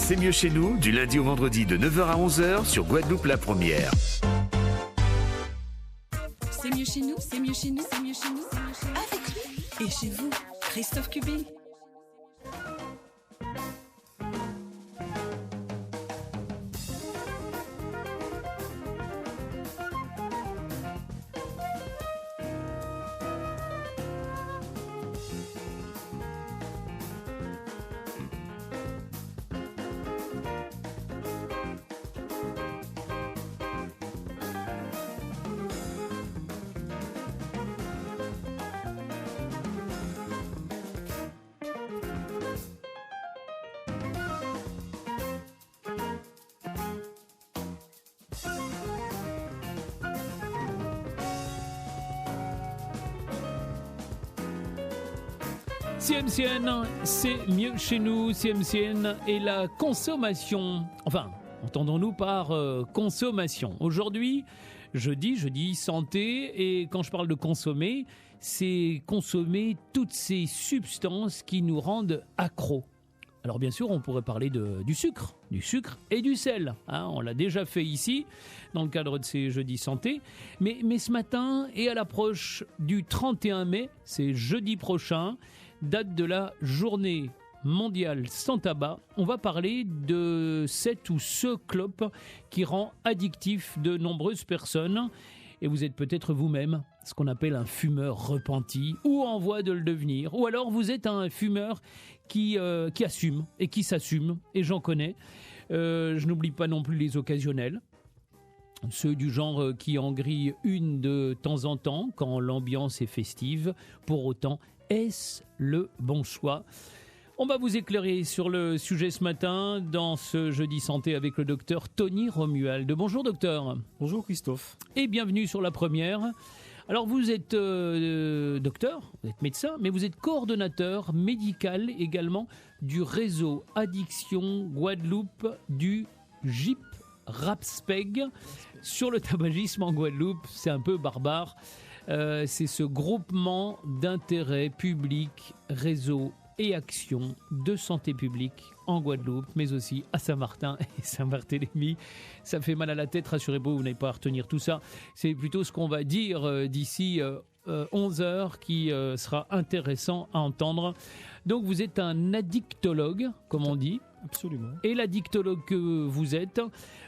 C'est mieux chez nous, du lundi au vendredi de 9h à 11h sur Guadeloupe la Première. C'est mieux chez nous, c'est mieux chez nous, c'est mieux chez nous, c'est mieux chez nous. Avec lui et chez vous, Christophe Cubil. CMCN, c'est mieux chez nous. CMCN et la consommation. Enfin, entendons-nous par consommation. Aujourd'hui, jeudi santé. Et quand je parle de consommer, c'est consommer toutes ces substances qui nous rendent accros. Alors bien sûr, on pourrait parler du sucre et du sel. Hein, on l'a déjà fait ici, dans le cadre de ces jeudis santé. Mais ce matin, et à l'approche du 31 mai, c'est jeudi prochain, date de la journée mondiale sans tabac, on va parler de cette ou ce clope qui rend addictif de nombreuses personnes. Et vous êtes peut-être vous-même ce qu'on appelle un fumeur repenti ou en voie de le devenir. Ou alors vous êtes un fumeur qui assume et qui s'assume, et j'en connais. Je n'oublie pas non plus les occasionnels. Ceux du genre qui en grillent une de temps en temps quand l'ambiance est festive. Pour autant, est-ce le bon choix ? On va vous éclairer sur le sujet ce matin dans ce Jeudi Santé avec le docteur Tony Romuald. Bonjour docteur. Bonjour Christophe. Et bienvenue sur la première. Alors vous êtes docteur, vous êtes médecin, mais vous êtes coordonnateur médical également du réseau Addiction Guadeloupe du GIP RAPSPEG sur le tabagisme en Guadeloupe. C'est un peu barbare. C'est ce groupement d'intérêt public, réseau et action de santé publique en Guadeloupe, mais aussi à Saint-Martin et Saint-Barthélemy. Ça fait mal à la tête, rassurez-vous, vous n'avez pas à retenir tout ça. C'est plutôt ce qu'on va dire d'ici 11h qui sera intéressant à entendre. Donc vous êtes un addictologue, comme on dit. Absolument. Et l'addictologue que vous êtes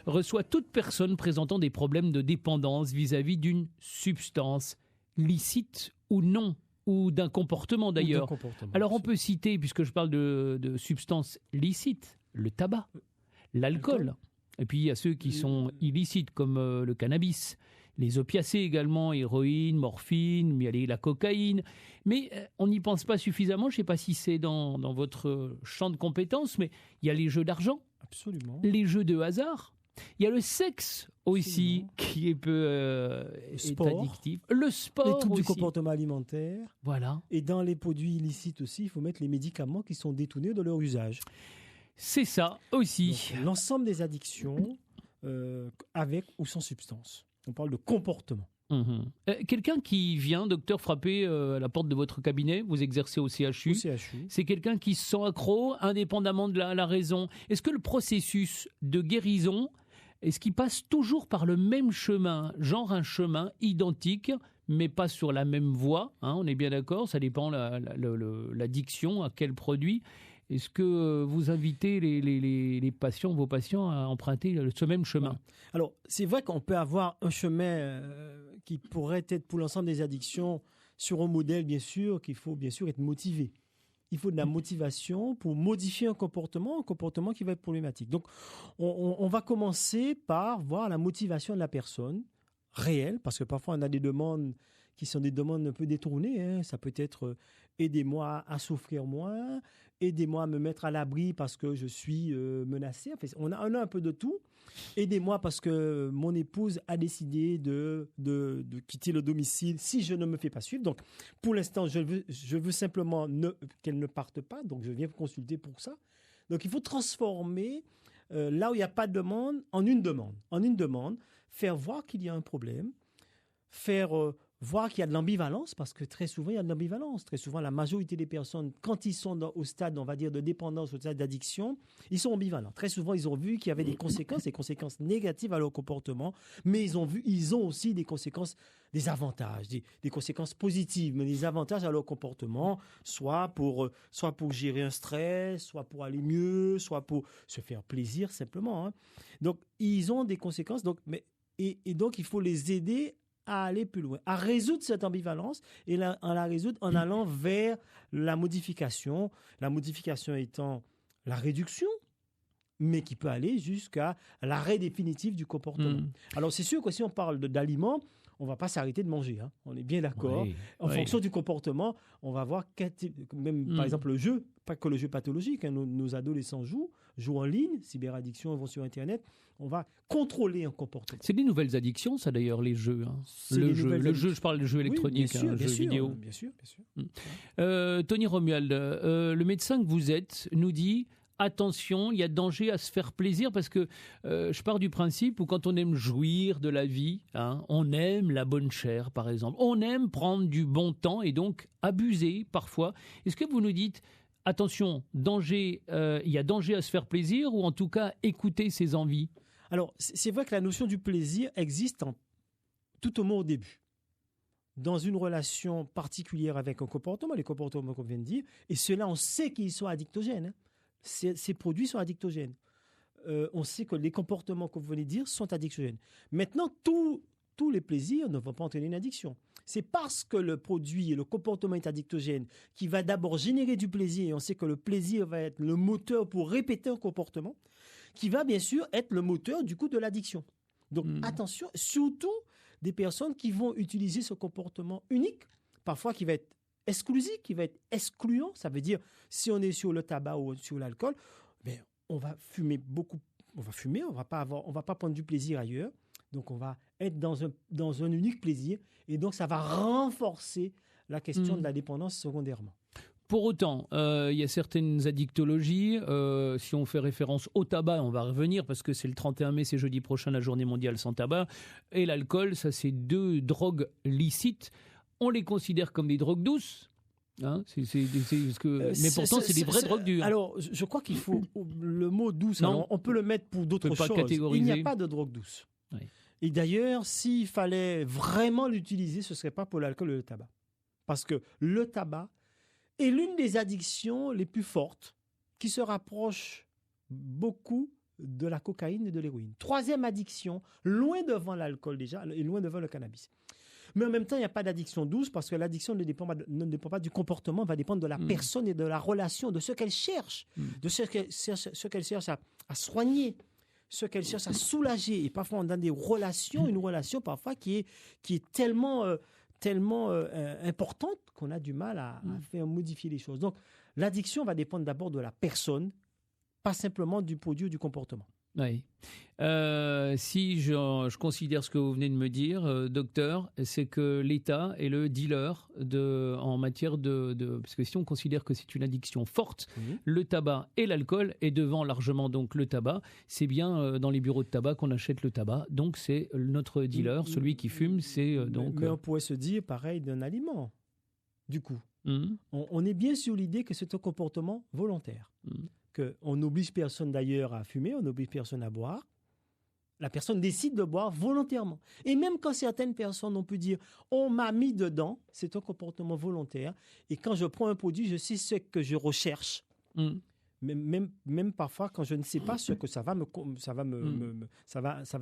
reçoit toute personne présentant des problèmes de dépendance vis-à-vis d'une substance licite ou non, ou d'un comportement d'ailleurs. Alors on peut citer, puisque je parle de substances licites, le tabac, l'alcool, et puis il y a ceux qui sont illicites comme le cannabis, les opiacés également, héroïne, morphine, il y a la cocaïne, mais on n'y pense pas suffisamment. Je ne sais pas si c'est dans votre champ de compétences, mais il y a les jeux d'argent, absolument, les jeux de hasard. Il y a le sexe aussi, qui est est addictif. Le sport, les troubles aussi. Du comportement alimentaire. Voilà. Et dans les produits illicites aussi, il faut mettre les médicaments qui sont détournés de leur usage. C'est ça aussi. Donc, l'ensemble des addictions, avec ou sans substance. On parle de comportement. Quelqu'un qui vient, docteur, frapper à la porte de votre cabinet, vous exercez au CHU. C'est quelqu'un qui se sent accro, indépendamment de la raison. Est-ce que le processus de guérison, est-ce qu'il passe toujours par le même chemin, genre un chemin identique, mais pas sur la même voie, hein, on est bien d'accord, ça dépend l'addiction, à quel produit. Est-ce que vous invitez les patients, vos patients, à emprunter ce même chemin ? Alors, c'est vrai qu'on peut avoir un chemin qui pourrait être pour l'ensemble des addictions sur un modèle, bien sûr, qu'il faut bien sûr être motivé. Il faut de la motivation pour modifier un comportement qui va être problématique. Donc, on va commencer par voir la motivation de la personne réelle, parce que parfois on a des demandes qui sont des demandes un peu détournées. Hein. Ça peut être aidez-moi à souffrir moins, aidez-moi à me mettre à l'abri parce que je suis menacé. Enfin, on a un peu de tout. Aidez-moi parce que mon épouse a décidé de quitter le domicile si je ne me fais pas suivre. Donc, pour l'instant, je veux simplement qu'elle ne parte pas. Donc, je viens vous consulter pour ça. Donc, il faut transformer là où il n'y a pas de demande en une demande. En une demande, faire voir qu'il y a un problème, faire voir qu'il y a de l'ambivalence, parce que très souvent, il y a de l'ambivalence. Très souvent, la majorité des personnes, quand ils sont au stade, on va dire, de dépendance, au stade d'addiction, ils sont ambivalents. Très souvent, ils ont vu qu'il y avait des conséquences négatives à leur comportement, mais ils ont aussi des conséquences, des avantages, des conséquences positives, mais des avantages à leur comportement, soit pour gérer un stress, soit pour aller mieux, soit pour se faire plaisir simplement. Hein. Donc, ils ont des conséquences, et donc il faut les aider à aller plus loin, à résoudre cette ambivalence et en la résoudre en allant vers la modification étant la réduction, mais qui peut aller jusqu'à l'arrêt définitif du comportement. Alors c'est sûr que si on parle d'aliments, on ne va pas s'arrêter de manger, hein. On est bien d'accord. Oui, En fonction du comportement, on va voir même par exemple le jeu, pas que le jeu pathologique, hein, nos adolescents jouent en ligne, cyberaddiction, ils vont sur Internet, on va contrôler un comportement. C'est des nouvelles addictions, ça d'ailleurs, les jeux. Hein. Le jeu, je parle de jeux électroniques, oui, jeux vidéo. Bien sûr. Tony Romuald, le médecin que vous êtes nous dit attention, il y a danger à se faire plaisir parce que je pars du principe où quand on aime jouir de la vie, hein, on aime la bonne chair par exemple, on aime prendre du bon temps et donc abuser parfois. Est-ce que vous nous dites attention, danger, il y a danger à se faire plaisir ou en tout cas écouter ses envies? Alors c'est vrai que la notion du plaisir existe tout au moins au début. Dans une relation particulière avec un comportement, les comportements qu'on vient de dire, et ceux-là on sait qu'ils sont addictogènes. Hein. Ces produits sont addictogènes. On sait que les comportements que vous venez de dire sont addictogènes. Maintenant, tous les plaisirs ne vont pas entraîner une addiction. C'est parce que le produit et le comportement est addictogène qui va d'abord générer du plaisir, et on sait que le plaisir va être le moteur pour répéter un comportement, qui va bien sûr être le moteur du coup de l'addiction. Donc attention, surtout des personnes qui vont utiliser ce comportement unique, parfois qui va être exclusif, qui va être excluant. Ça veut dire, si on est sur le tabac ou sur l'alcool, ben, on va fumer beaucoup, on va pas prendre du plaisir ailleurs. Donc, on va être dans un unique plaisir. Et donc, ça va renforcer la question de la dépendance secondairement. Pour autant, il y a certaines addictologies. Si on fait référence au tabac, on va revenir parce que c'est le 31 mai, c'est jeudi prochain, la journée mondiale sans tabac. Et l'alcool, ça, c'est deux drogues licites. On les considère comme des drogues douces. Hein, mais pourtant, c'est des vraies drogues dures. Alors, je crois qu'il faut le mot douce. Alors, on peut le mettre pour d'autres choses. Il n'y a pas de drogue douce. Oui. Et d'ailleurs, s'il fallait vraiment l'utiliser, ce ne serait pas pour l'alcool et le tabac. Parce que le tabac est l'une des addictions les plus fortes qui se rapproche beaucoup de la cocaïne et de l'héroïne. Troisième addiction, loin devant l'alcool déjà et loin devant le cannabis. Mais en même temps, il n'y a pas d'addiction douce parce que l'addiction ne dépend pas du comportement, va dépendre de la personne et de la relation, de ce qu'elle cherche, de ce qu'elle cherche à soigner, ce qu'elle cherche à soulager. Et parfois, on a une relation parfois qui est tellement importante qu'on a du mal à faire modifier les choses. Donc, l'addiction va dépendre d'abord de la personne, pas simplement du produit ou du comportement. Oui. Si je considère ce que vous venez de me dire, docteur, c'est que l'État est le dealer en matière de... Parce que si on considère que c'est une addiction forte, le tabac et l'alcool, et devant largement donc le tabac, c'est bien dans les bureaux de tabac qu'on achète le tabac. Donc c'est notre dealer, celui qui fume, c'est donc... Mais on pourrait se dire pareil d'un aliment, du coup. On est bien sur l'idée que c'est un comportement volontaire. On n'oblige personne d'ailleurs à fumer, on n'oblige personne à boire. La personne décide de boire volontairement. Et même quand certaines personnes, on peut dire, on m'a mis dedans, c'est un comportement volontaire. Et quand je prends un produit, je sais ce que je recherche. Même parfois, quand je ne sais pas ce que ça va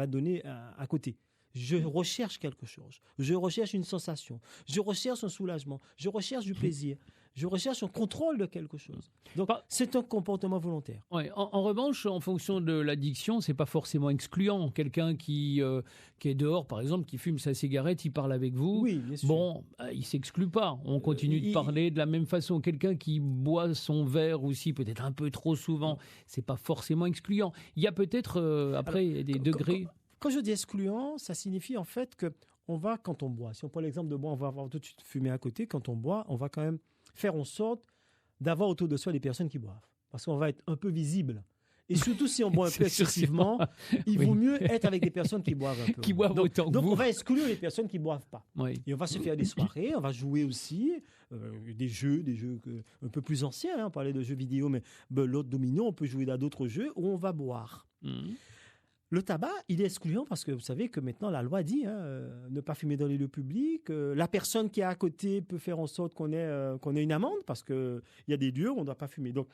donner à côté. Je recherche quelque chose. Je recherche une sensation. Je recherche un soulagement. Je recherche du plaisir. Je recherche un contrôle de quelque chose. Donc, c'est un comportement volontaire. Ouais. En revanche, en fonction de l'addiction, c'est pas forcément excluant. Quelqu'un qui est dehors, par exemple, qui fume sa cigarette, il parle avec vous. Oui, bien sûr. Bon, il s'exclut pas. On continue de parler de la même façon. Quelqu'un qui boit son verre aussi, peut-être un peu trop souvent, c'est pas forcément excluant. Il y a peut-être après des degrés. Quand je dis excluant, ça signifie en fait que quand on boit, si on prend l'exemple de boire, on va avoir tout de suite fumé à côté. Quand on boit, on va quand même faire en sorte d'avoir autour de soi des personnes qui boivent. Parce qu'on va être un peu visible. Et surtout, si on boit un peu C'est sûr, excessivement, il Oui. vaut mieux être avec des personnes qui boivent un peu. Qui boivent autant que donc vous. on va exclure les personnes qui ne boivent pas. Oui. Et on va se faire des soirées, on va jouer aussi des jeux un peu plus anciens. On parlait de jeux vidéo, mais l'autre domino, on peut jouer à d'autres jeux où on va boire. Mhm. Le tabac, il est excluant parce que vous savez que maintenant la loi dit ne pas fumer dans les lieux publics. La personne qui est à côté peut faire en sorte qu'on ait une amende parce qu'il y a des lieux où on ne doit pas fumer. Donc,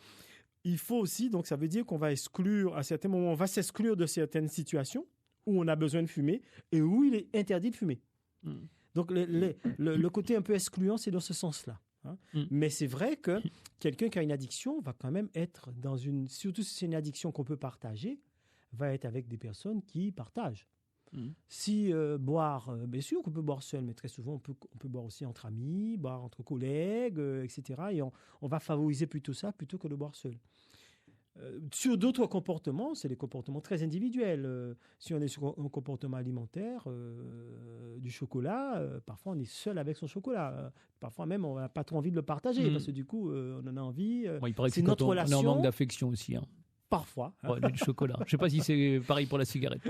il faut aussi, donc ça veut dire qu'on va exclure, à certains moments, on va s'exclure de certaines situations où on a besoin de fumer et où il est interdit de fumer. Mhm. Donc, le côté un peu excluant, c'est dans ce sens-là. Mais c'est vrai que quelqu'un qui a une addiction va quand même être surtout si c'est une addiction qu'on peut partager, va être avec des personnes qui partagent. Si boire, bien sûr qu'on peut boire seul, mais très souvent on peut boire aussi entre amis, boire entre collègues, etc. Et on va favoriser plutôt ça plutôt que de boire seul. Sur d'autres comportements, c'est des comportements très individuels. Si on est sur un comportement alimentaire, du chocolat, parfois on est seul avec son chocolat. Parfois même on n'a pas trop envie de le partager parce que du coup on en a envie. Bon, il paraît que c'est notre on est relation. en manque d'affection aussi. Hein. Parfois. Ouais, du chocolat. Je ne sais pas si c'est pareil pour la cigarette.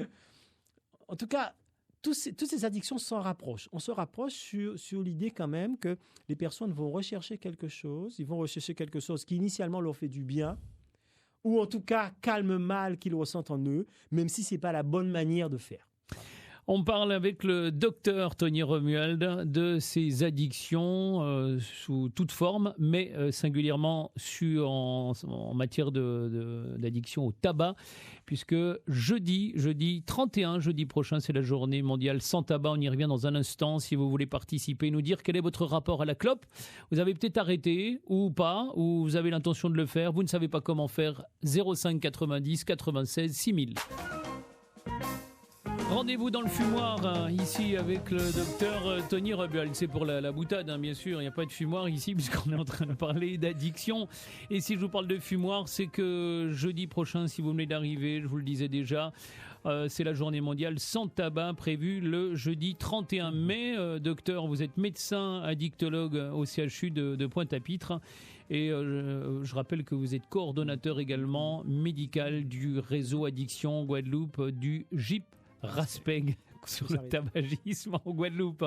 En tout cas, toutes ces addictions s'en rapprochent. On se rapproche sur l'idée quand même que les personnes vont rechercher quelque chose. Ils vont rechercher quelque chose qui initialement leur fait du bien, ou en tout cas calme mal qu'ils ressentent en eux, même si ce n'est pas la bonne manière de faire. On parle avec le docteur Tony Romuald de ces addictions sous toute forme, mais singulièrement en matière d'addiction au tabac, puisque jeudi 31, jeudi prochain, c'est la journée mondiale sans tabac. On y revient dans un instant. Si vous voulez participer, nous dire quel est votre rapport à la clope. Vous avez peut-être arrêté ou pas, ou vous avez l'intention de le faire. Vous ne savez pas comment faire. 05 90 96 6000. Rendez-vous dans le fumoir, ici, avec le docteur Tony Romuald. C'est pour la boutade, bien sûr. Il n'y a pas de fumoir ici, puisqu'on est en train de parler d'addiction. Et si je vous parle de fumoir, c'est que jeudi prochain, si vous venez d'arriver, je vous le disais déjà, c'est la journée mondiale sans tabac prévue le jeudi 31 mai. Docteur, vous êtes médecin addictologue au CHU de Pointe-à-Pitre. Et je rappelle que vous êtes coordonnateur également médical du réseau Addiction Guadeloupe du GIP Raspeg sur le tabagisme en Guadeloupe.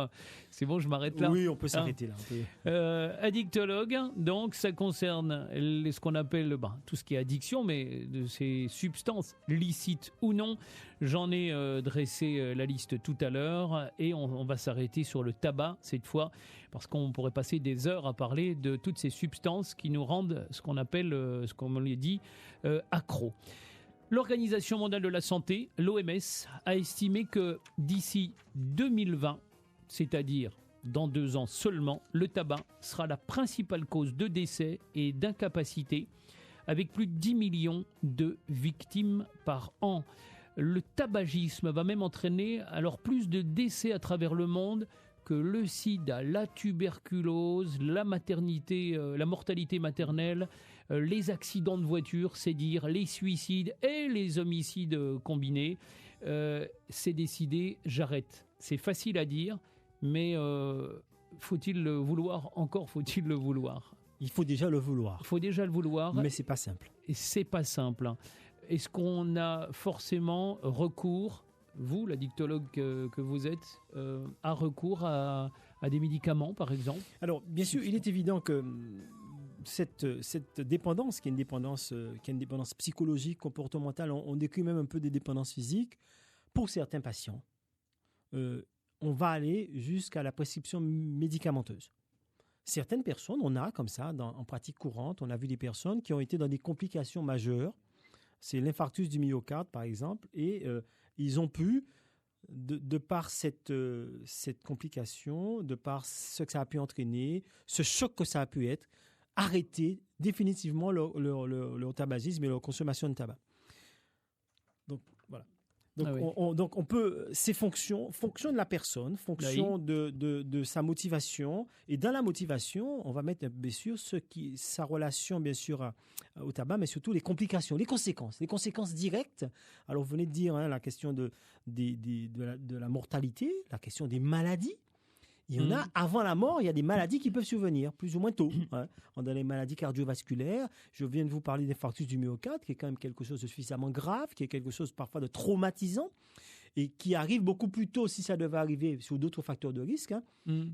C'est bon, je m'arrête là. Oui, on peut s'arrêter là. Addictologue, donc ça concerne ce qu'on appelle tout ce qui est addiction, mais de ces substances licites ou non. J'en ai dressé la liste tout à l'heure et on va s'arrêter sur le tabac cette fois, parce qu'on pourrait passer des heures à parler de toutes ces substances qui nous rendent ce qu'on appelle, ce qu'on l'a dit, accro. L'Organisation mondiale de la santé, l'OMS, a estimé que d'ici 2020, c'est-à-dire dans 2 ans seulement, le tabac sera la principale cause de décès et d'incapacité, avec plus de 10 millions de victimes par an. Le tabagisme va même entraîner alors plus de décès à travers le monde que le sida, la tuberculose, la maternité, la mortalité maternelle, les accidents de voiture, c'est dire les suicides et les homicides combinés. C'est décidé, j'arrête. C'est facile à dire, mais faut-il le vouloir? Encore faut-il le vouloir? Il faut déjà le vouloir. Il faut déjà le vouloir. Mais c'est pas simple. Et c'est pas simple. Est-ce qu'on a forcément recours, vous, l'addictologue que vous êtes, a recours à des médicaments, par exemple? Alors, bien sûr, il est évident que cette dépendance, qui est une dépendance psychologique, comportementale, on décrit même un peu des dépendances physiques, pour certains patients, on va aller jusqu'à la prescription médicamenteuse. Certaines personnes, on a comme ça, en pratique courante, on a vu des personnes qui ont été dans des complications majeures. C'est l'infarctus du myocarde, par exemple, et ils ont pu, de par cette complication, de par ce que ça a pu entraîner, ce choc que ça a pu être, arrêter définitivement leur tabagisme et leur consommation de tabac. Donc, voilà. Donc, on peut, ces fonction de la personne, fonction de sa motivation. Et dans la motivation, on va mettre, bien sûr, sa relation, bien sûr, au tabac, mais surtout les complications, les conséquences directes. Alors, vous venez de dire la question de la mortalité, la question des maladies. Il y en a, avant la mort, il y a des maladies qui peuvent survenir, plus ou moins tôt. Hein. Dans les maladies cardiovasculaires, je viens de vous parler d'infarctus du myocarde, qui est quand même quelque chose de suffisamment grave, qui est quelque chose parfois de traumatisant, et qui arrive beaucoup plus tôt si ça devait arriver sur d'autres facteurs de risque. Hein.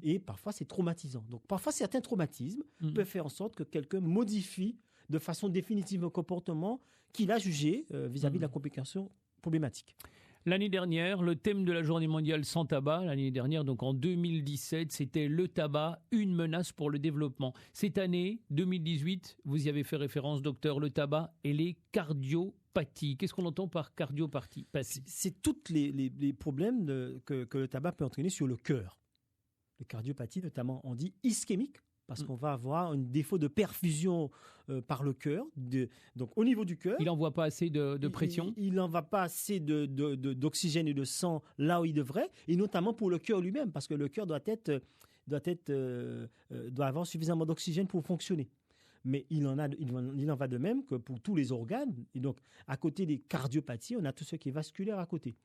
Et parfois, c'est traumatisant. Donc, parfois, certains traumatismes peuvent faire en sorte que quelqu'un modifie de façon définitive un comportement qu'il a jugé vis-à-vis de la complication problématique. L'année dernière, le thème de la journée mondiale sans tabac, l'année dernière, donc en 2017, c'était le tabac, une menace pour le développement. Cette année, 2018, vous y avez fait référence, docteur, le tabac et les cardiopathies. Qu'est-ce qu'on entend par cardiopathie ? C'est tous les problèmes que le tabac peut entraîner sur le cœur. Les cardiopathie, notamment, on dit ischémique, parce qu'on va avoir un défaut de perfusion par le cœur. Donc, au niveau du cœur... Il n'envoie pas assez de pression. Il n'envoie pas assez d'oxygène et de sang là où il devrait, et notamment pour le cœur lui-même, parce que le cœur doit avoir suffisamment d'oxygène pour fonctionner. Mais il en va de même que pour tous les organes. Et donc, à côté des cardiopathies, on a tout ce qui est vasculaire à côté.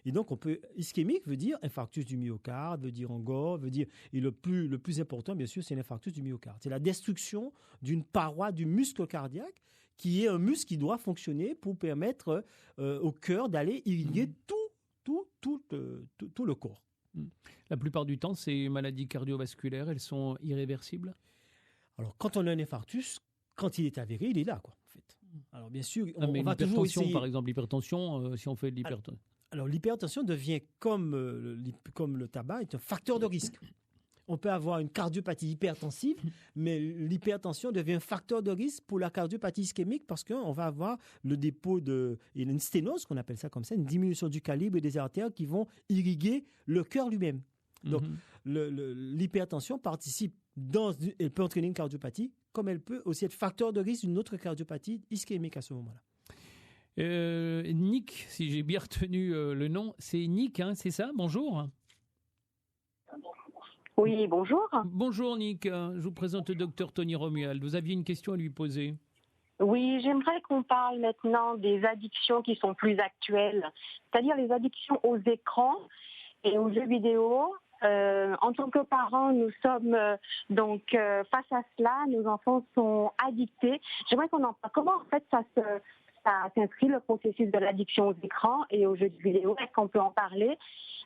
Et donc, ischémique veut dire infarctus du myocarde, veut dire angor, veut dire, et le plus important, bien sûr, c'est l'infarctus du myocarde. C'est la destruction d'une paroi du muscle cardiaque, qui est un muscle qui doit fonctionner pour permettre au cœur d'aller irriguer tout le corps. La plupart du temps, ces maladies cardiovasculaires, elles sont irréversibles ? Alors, quand on a un infarctus, quand il est avéré, il est là, quoi, en fait. Alors, bien sûr, on va toujours l'hypertension, essayer... par exemple, l'hypertension, si on fait de l'hypertension. Alors, l'hypertension devient, comme le tabac, est un facteur de risque. On peut avoir une cardiopathie hypertensive, mais l'hypertension devient un facteur de risque pour la cardiopathie ischémique parce qu'on va avoir le dépôt une sténose, qu'on appelle ça comme ça, une diminution du calibre des artères qui vont irriguer le cœur lui-même. Donc, l'hypertension participe elle peut entraîner une cardiopathie, comme elle peut aussi être facteur de risque d'une autre cardiopathie ischémique à ce moment-là. Nick, si j'ai bien retenu le nom, c'est Nick, hein, c'est ça ? Bonjour. Oui, bonjour. Bonjour Nick, je vous présente le docteur Tony Romuald. Vous aviez une question à lui poser ? Oui, j'aimerais qu'on parle maintenant des addictions qui sont plus actuelles, c'est-à-dire les addictions aux écrans et aux jeux vidéo. En tant que parents, nous sommes face à cela. Nos enfants sont addictés. J'aimerais qu'on en parle. Comment en fait ça s'inscrit le processus de l'addiction aux écrans et aux jeux vidéo? Est-ce qu'on peut en parler?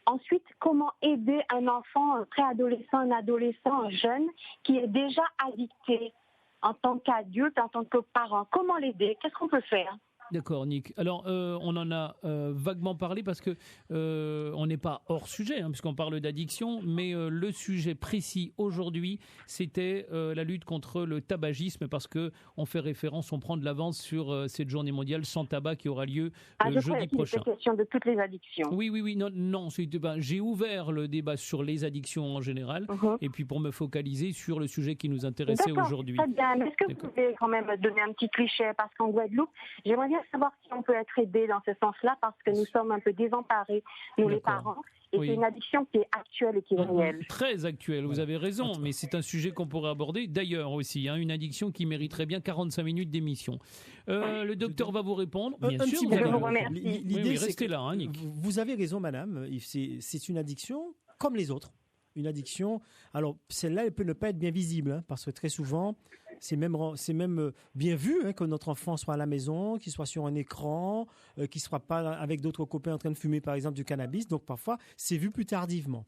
Ensuite, comment aider un enfant, un préadolescent, un adolescent, un jeune qui est déjà addicté en tant qu'adulte, en tant que parent? Comment l'aider? Qu'est-ce qu'on peut faire? D'accord, Nick. Alors, on en a vaguement parlé parce que on n'est pas hors sujet, hein, puisqu'on parle d'addiction, mais le sujet précis aujourd'hui, c'était la lutte contre le tabagisme, parce que on fait référence, on prend de l'avance sur cette journée mondiale sans tabac qui aura lieu jeudi prochain. C'est question de toutes les addictions. Oui, non, j'ai ouvert le débat sur les addictions en général, et puis pour me focaliser sur le sujet qui nous intéressait aujourd'hui. Très bien. Est-ce que vous pouvez quand même donner un petit cliché, parce qu'en Guadeloupe, j'aimerais bien savoir si on peut être aidé dans ce sens-là, parce que nous sommes un peu désemparés, nous les parents, et c'est une addiction qui est actuelle et qui est réelle. Très actuelle, vous avez raison, mais c'est un sujet qu'on pourrait aborder d'ailleurs aussi, hein, une addiction qui mériterait bien 45 minutes d'émission. Le docteur va vous répondre, bien sûr. Je vous remercie. L'idée, c'est restez là, hein, Nick. Vous avez raison, madame, c'est une addiction comme les autres. Une addiction, alors celle-là, elle peut ne pas être bien visible, hein, parce que très souvent, c'est même bien vu, hein, que notre enfant soit à la maison, qu'il soit sur un écran, qu'il ne soit pas avec d'autres copains en train de fumer, par exemple, du cannabis. Donc parfois, c'est vu plus tardivement.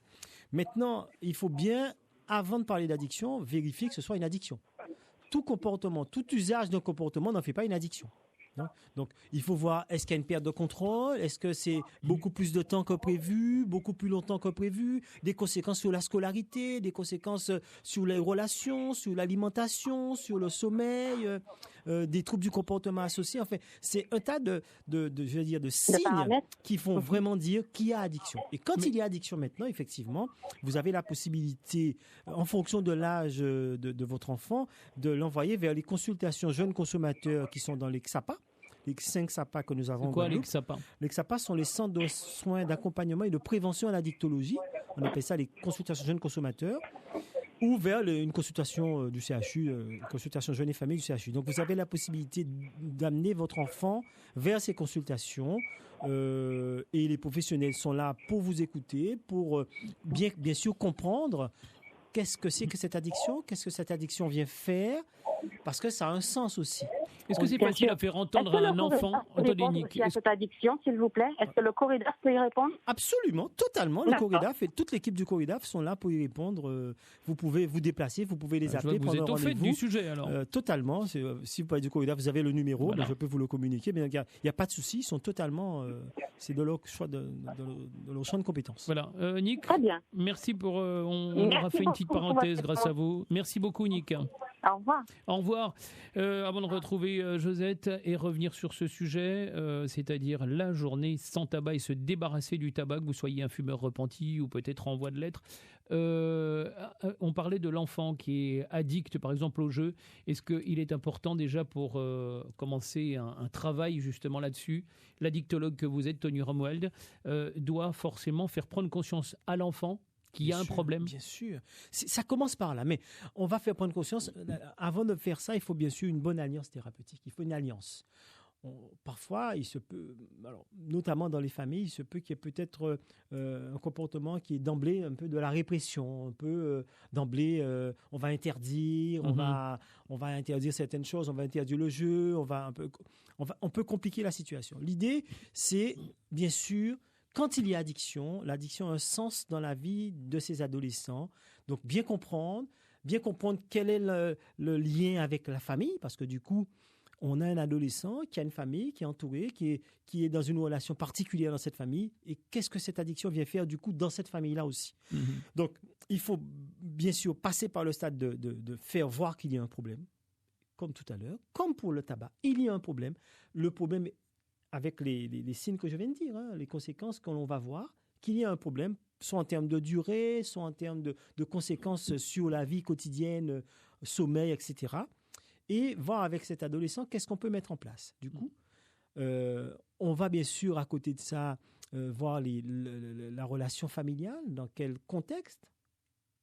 Maintenant, il faut bien, avant de parler d'addiction, vérifier que ce soit une addiction. Tout comportement, tout usage d'un comportement n'en fait pas une addiction. Non? Donc, il faut voir, est-ce qu'il y a une perte de contrôle? Est-ce que c'est beaucoup plus de temps que prévu, beaucoup plus longtemps que prévu? Des conséquences sur la scolarité, des conséquences sur les relations, sur l'alimentation, sur le sommeil, des troubles du comportement associés. Enfin, c'est un tas de signes qui font vraiment dire qu'il y a addiction. Et quand il y a addiction maintenant, effectivement, vous avez la possibilité, en fonction de l'âge de votre enfant, de l'envoyer vers les consultations jeunes consommateurs qui sont dans les XAPA. Les 5 XAPA que nous avons. C'est quoi les XAPA? Les XAPA sont les centres de soins d'accompagnement et de prévention à l'addictologie. On appelle ça les consultations jeunes consommateurs. ou vers une consultation du CHU, consultation jeune et famille du CHU. Donc vous avez la possibilité d'amener votre enfant vers ces consultations et les professionnels sont là pour vous écouter, pour bien sûr comprendre qu'est-ce que c'est que cette addiction, qu'est-ce que cette addiction vient faire, parce que ça a un sens aussi. Est-ce que c'est facile à faire entendre à un enfant? Attendez, Nick. À cette addiction, s'il vous plaît, est-ce que le Corridaf peut y répondre? Absolument, totalement. Le Corridaf et toute l'équipe du Corridaf sont là pour y répondre. Vous pouvez vous déplacer, vous pouvez les appeler. Vous êtes au fait du sujet alors. Totalement. Si vous parlez du Corridaf, vous avez le numéro, voilà. Je peux vous le communiquer. Mais il n'y a pas de souci, ils sont totalement. C'est de leur choix, de leur champ de compétences. Voilà. Nick, très bien. Merci pour. On aura fait une petite parenthèse grâce à vous. Merci beaucoup, Nick. Au revoir. Au revoir. Avant de retrouver Josette et revenir sur ce sujet, c'est-à-dire la journée sans tabac et se débarrasser du tabac, que vous soyez un fumeur repenti ou peut-être en voie de l'être. On parlait de l'enfant qui est addict, par exemple, au jeu. Est-ce qu'il est important déjà pour commencer un travail justement là-dessus? L'addictologue que vous êtes, Tony Romuald, doit forcément faire prendre conscience à l'enfant qu'il y a un problème. Bien sûr. Ça commence par là. Mais on va faire prendre conscience. Avant de faire ça, il faut bien sûr une bonne alliance thérapeutique. Il faut une alliance. Parfois, il se peut, alors, notamment dans les familles, il se peut qu'il y ait peut-être un comportement qui est d'emblée un peu de la répression, un peu d'emblée, on va interdire, on va interdire certaines choses, on va interdire le jeu, on peut compliquer la situation. L'idée, c'est bien sûr, quand il y a addiction, l'addiction a un sens dans la vie de ces adolescents. Donc, bien comprendre quel est le lien avec la famille, parce que du coup, on a un adolescent qui a une famille, qui est entouré, qui est dans une relation particulière dans cette famille. Et qu'est-ce que cette addiction vient faire du coup dans cette famille-là aussi? Donc, il faut bien sûr passer par le stade de faire voir qu'il y a un problème, comme tout à l'heure, comme pour le tabac. Il y a un problème. Le problème avec les signes que je viens de dire, les conséquences que l'on va voir, qu'il y a un problème, soit en termes de durée, soit en termes de conséquences sur la vie quotidienne, sommeil, etc. Et voir avec cet adolescent qu'est-ce qu'on peut mettre en place. Du coup, on va bien sûr, à côté de ça, voir la relation familiale, dans quel contexte,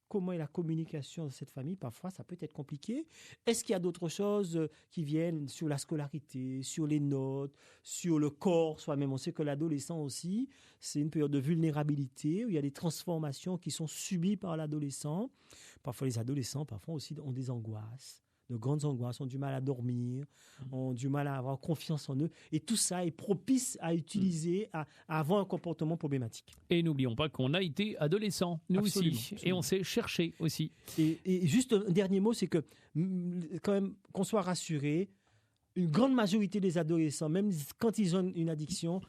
comment est la communication de cette famille. Parfois, ça peut être compliqué. Est-ce qu'il y a d'autres choses qui viennent sur la scolarité, sur les notes, sur le corps soi-même? On sait que l'adolescent aussi, c'est une période de vulnérabilité où il y a des transformations qui sont subies par l'adolescent. Parfois, les adolescents aussi ont des angoisses, de grandes angoisses, ont du mal à dormir, ont du mal à avoir confiance en eux. Et tout ça est propice à utiliser, à avoir un comportement problématique. Et n'oublions pas qu'on a été adolescents, nous Absolument, aussi. absolument. Et on s'est cherché aussi. Et juste un dernier mot, c'est que quand même qu'on soit rassuré, une grande majorité des adolescents, même quand ils ont une addiction,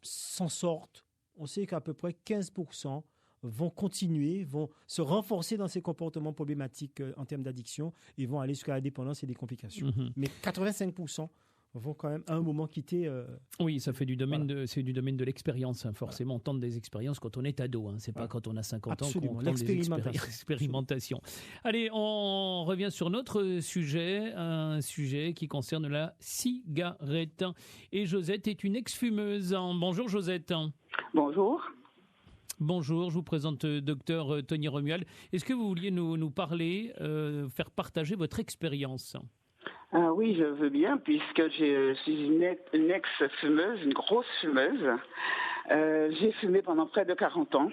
s'en sortent. On sait qu'à peu près 15% vont continuer, vont se renforcer dans ces comportements problématiques en termes d'addiction et vont aller jusqu'à la dépendance et des complications. Mais 85% vont quand même à un moment quitter. Oui, ça fait du domaine c'est du domaine de l'expérience. Forcément, on tente des expériences quand on est ado. C'est pas quand on a 50 ans qu'on tente des expérimentations. Allez, on revient sur notre sujet, un sujet qui concerne la cigarette. Et Josette est une ex-fumeuse. Bonjour Josette. Bonjour. Bonjour, je vous présente docteur Tony Romuald. Est-ce que vous vouliez nous parler, faire partager votre expérience? Oui, je veux bien, puisque je suis une ex-fumeuse, une grosse fumeuse. J'ai fumé pendant près de 40 ans.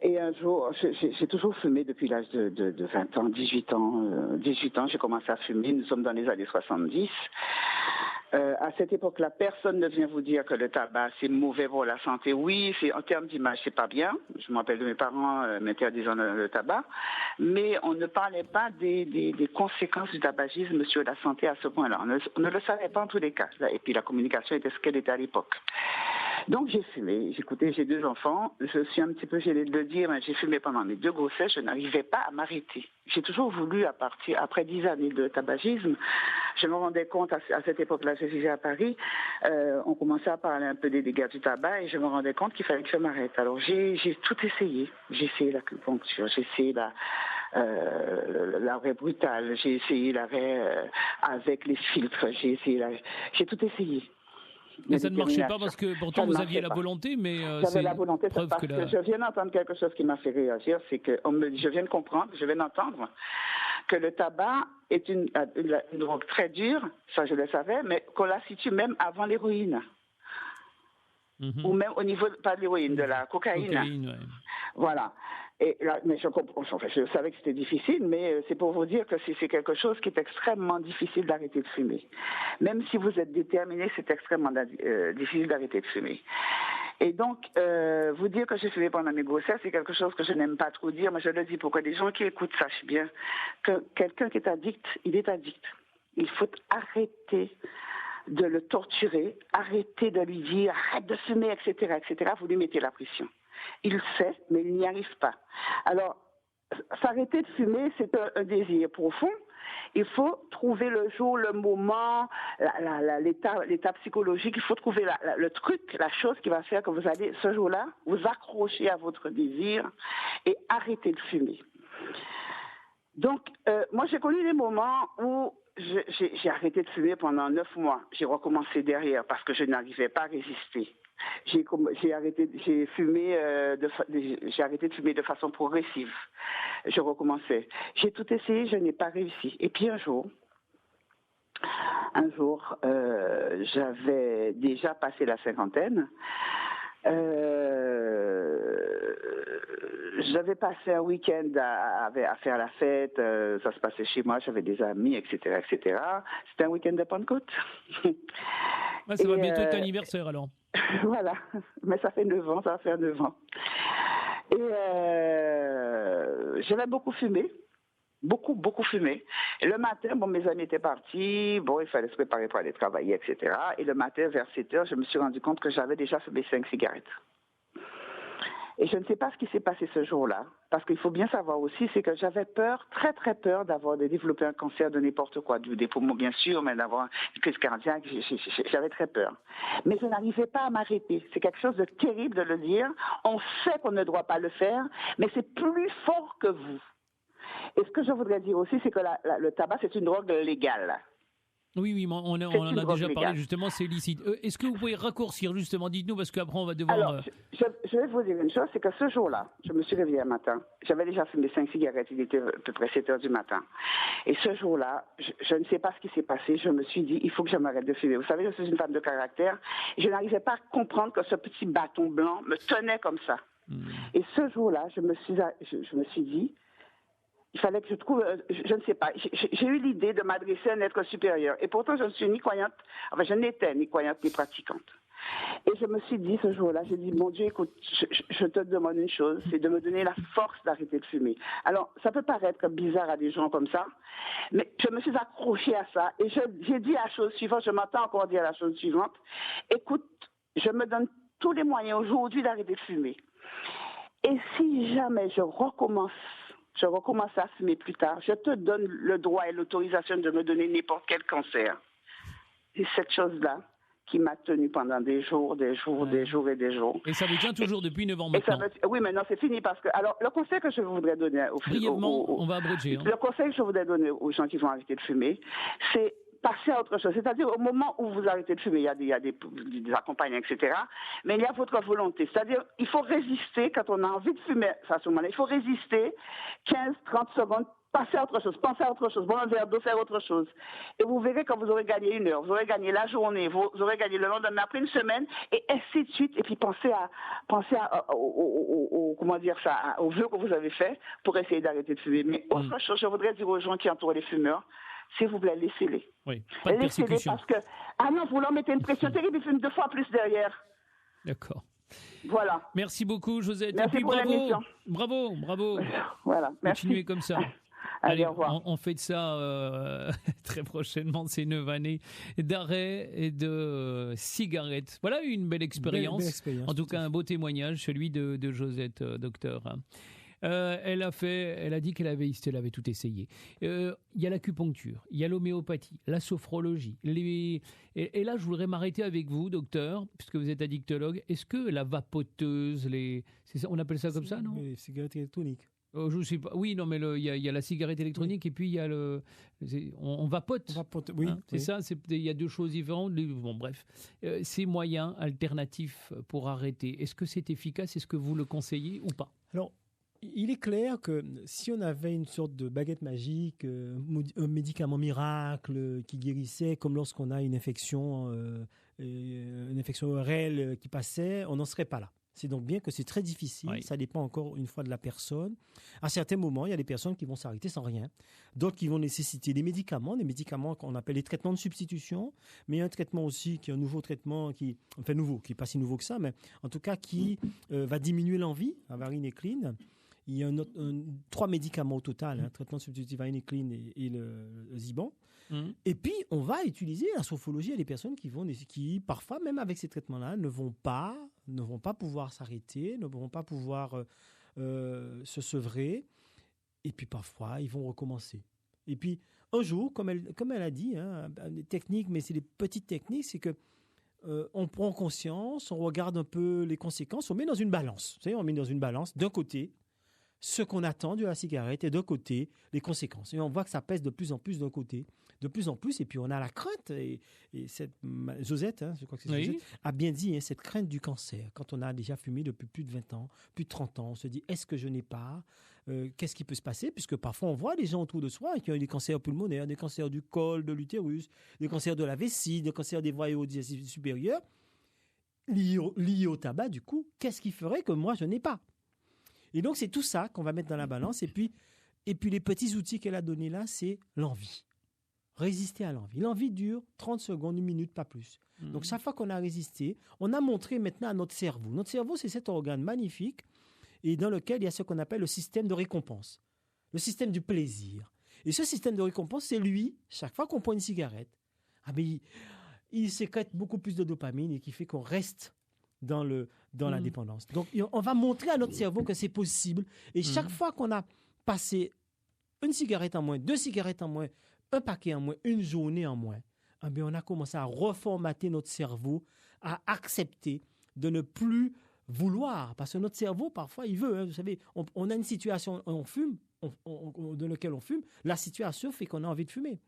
Et un jour, j'ai toujours fumé depuis l'âge de 20 ans, 18 ans. 18 ans, j'ai commencé à fumer. Nous sommes dans les années 70. À cette époque-là, personne ne vient vous dire que le tabac, c'est mauvais pour la santé. Oui, en termes d'image, c'est pas bien. Je me rappelle de mes parents m'interdisant le tabac. Mais on ne parlait pas des conséquences du tabagisme sur la santé à ce point-là. On ne le savait pas en tous les cas. Et puis la communication était ce qu'elle était à l'époque. Donc j'ai fumé. Écoutez, j'ai 2 enfants. Je suis un petit peu gênée de le dire, mais j'ai fumé pendant mes 2 grossesses. Je n'arrivais pas à m'arrêter. J'ai toujours voulu, après 10 années de tabagisme, je me rendais compte à cette époque-là, je vivais à Paris, on commençait à parler un peu des dégâts du tabac et je me rendais compte qu'il fallait que je m'arrête. Alors j'ai tout essayé. J'ai essayé l'acupuncture, j'ai essayé l'arrêt brutal, j'ai essayé l'arrêt avec les filtres, j'ai tout essayé. Mais ça ne marchait pas détermination. parce que Ça pourtant ne vous marchait aviez la pas. volonté, mais J'avais c'est la volonté, preuve parce que que je viens d'entendre quelque chose qui m'a fait réagir, c'est que je viens de comprendre, je viens d'entendre que le tabac est une drogue très dure, ça je le savais, mais qu'on la situe même avant l'héroïne. Mhm. Ou même au niveau, pas de l'héroïne, de la cocaïne. Cocaïne, ouais. Voilà. Et là, mais je comprends, enfin, je savais que c'était difficile, mais c'est pour vous dire que c'est quelque chose qui est extrêmement difficile d'arrêter de fumer. Même si vous êtes déterminé, c'est extrêmement difficile d'arrêter de fumer. Et donc, vous dire que j'ai fumé pendant mes grossesses, c'est quelque chose que je n'aime pas trop dire, mais je le dis pour que les gens qui écoutent sachent bien que quelqu'un qui est addict, il est addict. Il faut arrêter de le torturer, arrêter de lui dire « arrête de fumer », etc., etc. Vous lui mettez la pression. Il sait, mais il n'y arrive pas. Alors, s'arrêter de fumer, c'est un désir profond. Il faut trouver le jour, le moment, l'état psychologique. Il faut trouver le truc, la chose qui va faire que vous allez, ce jour-là, vous accrocher à votre désir et arrêter de fumer. Donc, moi, j'ai connu des moments où j'ai arrêté de fumer pendant 9 mois. J'ai recommencé derrière parce que je n'arrivais pas à résister. J'ai arrêté de fumer de façon progressive. Je recommençais. J'ai tout essayé, je n'ai pas réussi. Et puis un jour, j'avais déjà passé la cinquantaine. J'avais passé un week-end à faire la fête, ça se passait chez moi, j'avais des amis, etc., etc. C'était un week-end de Pentecôte. Ouais, ça va bientôt être anniversaire alors. Voilà, mais ça fait 9 ans, ça va faire 9 ans. Et j'avais beaucoup fumé. Beaucoup fumé. Et le matin, mes amis étaient partis, il fallait se préparer pour aller travailler, etc. Et le matin, vers 7 heures, je me suis rendu compte que j'avais déjà fumé 5 cigarettes. Et je ne sais pas ce qui s'est passé ce jour-là, parce qu'il faut bien savoir aussi, c'est que j'avais peur, très très peur de développer un cancer de n'importe quoi, des poumons bien sûr, mais d'avoir une crise cardiaque, j'avais très peur. Mais je n'arrivais pas à m'arrêter. C'est quelque chose de terrible de le dire. On sait qu'on ne doit pas le faire, mais c'est plus fort que vous. Et ce que je voudrais dire aussi, c'est que le tabac, c'est une drogue légale. Oui, on en a déjà parlé, justement, c'est illicite. Est-ce que vous pouvez raccourcir, justement, dites-nous, parce qu'après, on va devoir... Alors, je vais vous dire une chose, c'est que ce jour-là, je me suis réveillée un matin, j'avais déjà fumé 5 cigarettes, il était à peu près 7 heures du matin. Et ce jour-là, je ne sais pas ce qui s'est passé, je me suis dit, il faut que je m'arrête de fumer. Vous savez, je suis une femme de caractère, et je n'arrivais pas à comprendre que ce petit bâton blanc me tenait comme ça. Et ce jour-là, je me suis dit, il fallait que je trouve, je ne sais pas, j'ai eu l'idée de m'adresser à un être supérieur. Et pourtant, je ne suis ni croyante, je n'étais ni croyante ni pratiquante. Et je me suis dit ce jour-là, j'ai dit, mon Dieu, écoute, je te demande une chose, c'est de me donner la force d'arrêter de fumer. Alors, ça peut paraître bizarre à des gens comme ça, mais je me suis accrochée à ça. Et j'ai dit la chose suivante, je m'entends encore dire la chose suivante, écoute, je me donne tous les moyens aujourd'hui d'arrêter de fumer. Et si jamais je recommence à fumer plus tard, je te donne le droit et l'autorisation de me donner n'importe quel cancer. C'est cette chose-là qui m'a tenue pendant des jours. Et ça vous tient toujours depuis 9 ans maintenant. Oui, mais non, c'est fini parce que... Alors, le conseil que je voudrais donner... Brièvement, on va abréger. Le conseil que je voudrais donner aux gens qui vont arrêter de fumer, c'est passer à autre chose. C'est-à-dire, au moment où vous arrêtez de fumer, il y a des accompagnants, etc. Mais il y a votre volonté. C'est-à-dire, il faut résister quand on a envie de fumer à ce moment-là. Il faut résister 15, 30 secondes, passer à autre chose, penser à autre chose, boire un verre d'eau, faire autre chose. Et vous verrez quand vous aurez gagné 1 heure, vous aurez gagné la journée, vous aurez gagné le lendemain, après une semaine, et ainsi de suite. Et puis pensez aux vœux que vous avez faits pour essayer d'arrêter de fumer. Mais autre chose, je voudrais dire aux gens qui entourent les fumeurs, s'il vous plaît, laissez-les. Oui, pas de persécution. Parce que, vous leur mettez une pression terrible, ils fument 2 fois plus derrière. D'accord. Voilà. Merci beaucoup, Josette. Merci pour l'émission. Bravo. Voilà, merci. Continuez comme ça. Allez, au revoir. On fait de ça très prochainement, ces 9 années d'arrêt et de cigarettes. Voilà une belle expérience. Belle expérience, en tout cas, un beau témoignage, celui de Josette, docteur. Elle a dit qu'elle avait tout essayé. Il y a l'acupuncture, il y a l'homéopathie, la sophrologie. Et là, je voudrais m'arrêter avec vous, docteur, puisque vous êtes addictologue. Est-ce que la vapoteuse, on appelle ça comme ça, non ? Les cigarettes électroniques. Je sais pas. Oui, non, mais il y a la cigarette électronique et puis il y a on vapote. Oui, Hein, c'est ça. Il y a deux choses différentes. Bon, bref, ces moyens alternatifs pour arrêter. Est-ce que c'est efficace? Est-ce que vous le conseillez ou pas? Alors, il est clair que si on avait une sorte de baguette magique, un médicament miracle qui guérissait, comme lorsqu'on a une infection ORL qui passait, on n'en serait pas là. C'est donc bien que c'est très difficile, Oui. ça dépend encore une fois de la personne. À certains moments, il y a des personnes qui vont s'arrêter sans rien, d'autres qui vont nécessiter des médicaments qu'on appelle les traitements de substitution, mais il y a un traitement aussi qui est un nouveau traitement qui est pas si nouveau que ça, mais en tout cas qui va diminuer l'envie, la varinécline. Il y a 3 médicaments au total, traitement substitutif, varinécline et le Ziban. Et puis, on va utiliser la sophrologie. Il y a des personnes qui, parfois, même avec ces traitements-là, ne vont pas pouvoir s'arrêter, ne vont pas pouvoir se sevrer. Et puis, parfois, ils vont recommencer. Et puis, un jour, comme elle a dit, des techniques, mais c'est des petites techniques, c'est que on prend conscience, on regarde un peu les conséquences, on met dans une balance. Vous savez, on met dans une balance, d'un côté, ce qu'on attend de la cigarette et d'un côté, les conséquences. Et on voit que ça pèse de plus en plus d'un côté, de plus en plus, et puis on a la crainte, et cette Josette, je crois que c'est Josette, a bien dit, cette crainte du cancer. Quand on a déjà fumé depuis plus de 20 ans, plus de 30 ans, on se dit, est-ce que je n'ai pas qu'est-ce qui peut se passer? Puisque parfois on voit des gens autour de soi qui ont eu des cancers pulmonaires, des cancers du col, de l'utérus, des cancers de la vessie, des cancers des voies auditives supérieures, liés au tabac, du coup, qu'est-ce qui ferait que moi je n'ai pas? Et donc, c'est tout ça qu'on va mettre dans la balance. Et puis les petits outils qu'elle a donnés là, c'est l'envie. Résister à l'envie. L'envie dure 30 secondes, 1 minute, pas plus. Donc, chaque fois qu'on a résisté, on a montré maintenant à notre cerveau. Notre cerveau, c'est cet organe magnifique et dans lequel il y a ce qu'on appelle le système de récompense, le système du plaisir. Et ce système de récompense, c'est lui, chaque fois qu'on prend une cigarette, il sécrète beaucoup plus de dopamine et qui fait qu'on reste dans la dépendance. Donc, on va montrer à notre cerveau que c'est possible. Et chaque fois qu'on a passé une cigarette en moins, 2 cigarettes en moins, un paquet en moins, une journée en moins, on a commencé à reformater notre cerveau, à accepter de ne plus vouloir. Parce que notre cerveau, parfois, il veut. Vous savez, on a une situation, on fume, dans laquelle on fume. La situation fait qu'on a envie de fumer.